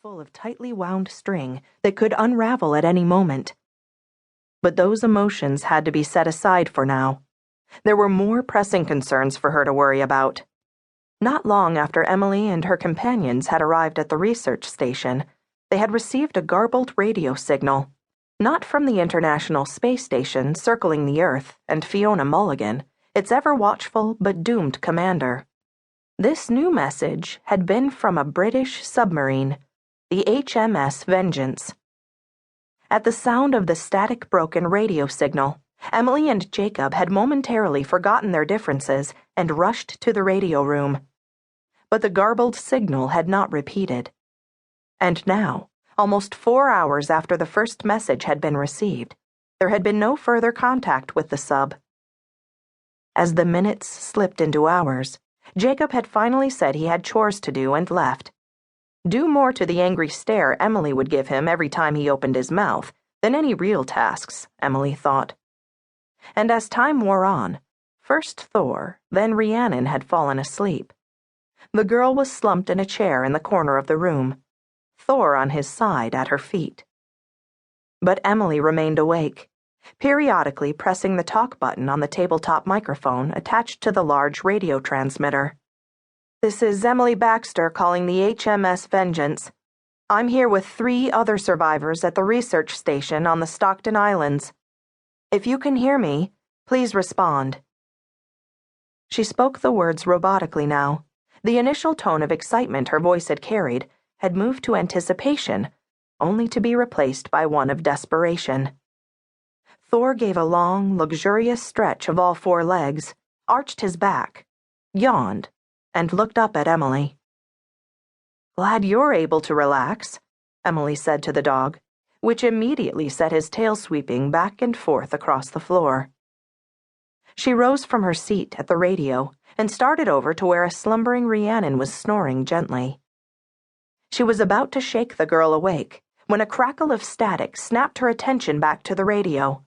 full of tightly wound string that could unravel at any moment. But those emotions had to be set aside for now. There were more pressing concerns for her to worry about. Not long after Emily and her companions had arrived at the research station, they had received a garbled radio signal, not from the International Space Station circling the Earth and Fiona Mulligan, its ever-watchful but doomed commander. This new message had been from a British submarine, the HMS Vengeance. At the sound of the static-broken radio signal, Emily and Jacob had momentarily forgotten their differences and rushed to the radio room. But the garbled signal had not repeated. And now, almost 4 hours after the first message had been received, there had been no further contact with the sub. As the minutes slipped into hours, Jacob had finally said he had chores to do and left. Due more to the angry stare Emily would give him every time he opened his mouth than any real tasks, Emily thought. And as time wore on, first Thor, then Rhiannon had fallen asleep. The girl was slumped in a chair in the corner of the room, Thor on his side at her feet. But Emily remained awake, periodically pressing the talk button on the tabletop microphone attached to the large radio transmitter. "This is Emily Baxter calling the HMS Vengeance. I'm here with 3 other survivors at the research station on the Stockton Islands. If you can hear me, please respond." She spoke the words robotically now. The initial tone of excitement her voice had carried had moved to anticipation, only to be replaced by one of desperation. Thor gave a long, luxurious stretch of all 4 legs, arched his back, yawned, and looked up at Emily. "Glad you're able to relax," Emily said to the dog, which immediately set his tail sweeping back and forth across the floor. She rose from her seat at the radio and started over to where a slumbering Rhiannon was snoring gently. She was about to shake the girl awake when a crackle of static snapped her attention back to the radio.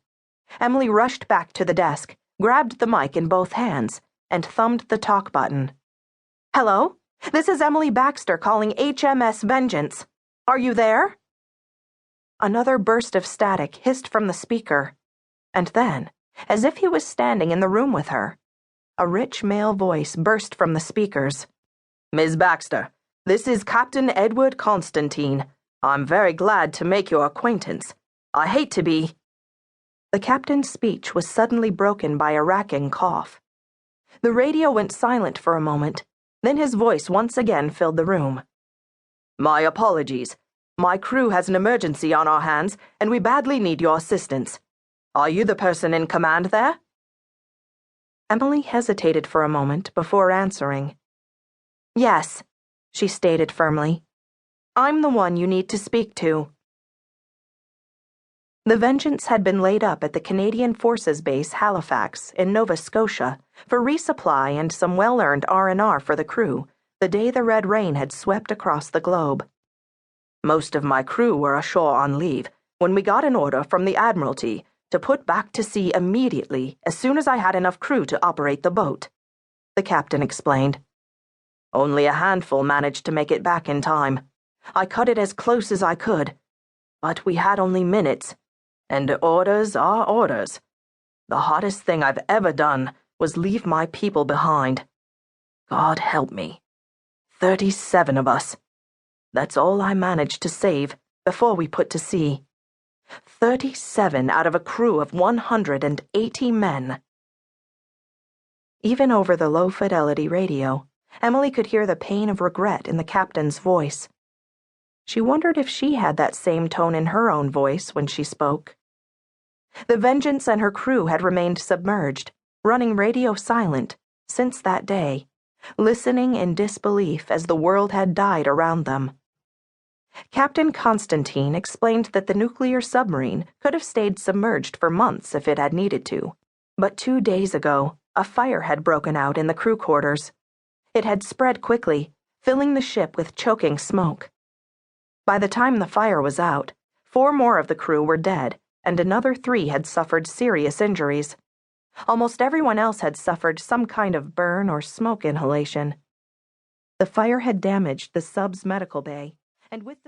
Emily rushed back to the desk, grabbed the mic in both hands, and thumbed the talk button. "Hello? This is Emily Baxter calling HMS Vengeance. Are you there?" Another burst of static hissed from the speaker, and then, as if he was standing in the room with her, a rich male voice burst from the speakers. "Ms. Baxter, this is Captain Edward Constantine. I'm very glad to make your acquaintance. I hate to be—" The captain's speech was suddenly broken by a racking cough. The radio went silent for a moment, then his voice once again filled the room. "My apologies. My crew has an emergency on our hands, and we badly need your assistance. Are you the person in command there?" Emily hesitated for a moment before answering. "Yes," she stated firmly. "I'm the one you need to speak to." The Vengeance had been laid up at the Canadian Forces Base Halifax in Nova Scotia for resupply and some well-earned R&R for the crew the day the Red Rain had swept across the globe. Most of my crew were ashore on leave when we got an order from the Admiralty to put back to sea immediately as soon as I had enough crew to operate the boat, the captain explained. Only a handful managed to make it back in time. I cut it as close as I could, but we had only minutes. And orders are orders. The hottest thing I've ever done was leave my people behind. God help me. 37 of us. That's all I managed to save before we put to sea. 37 out of a crew of 180 men. Even over the low-fidelity radio, Emily could hear the pain of regret in the captain's voice. She wondered if she had that same tone in her own voice when she spoke. The Vengeance and her crew had remained submerged, running radio silent, since that day, listening in disbelief as the world had died around them. Captain Constantine explained that the nuclear submarine could have stayed submerged for months if it had needed to, but 2 days ago, a fire had broken out in the crew quarters. It had spread quickly, filling the ship with choking smoke. By the time the fire was out, 4 more of the crew were dead, and another 3 had suffered serious injuries. Almost everyone else had suffered some kind of burn or smoke inhalation. The fire had damaged the sub's medical bay, and with the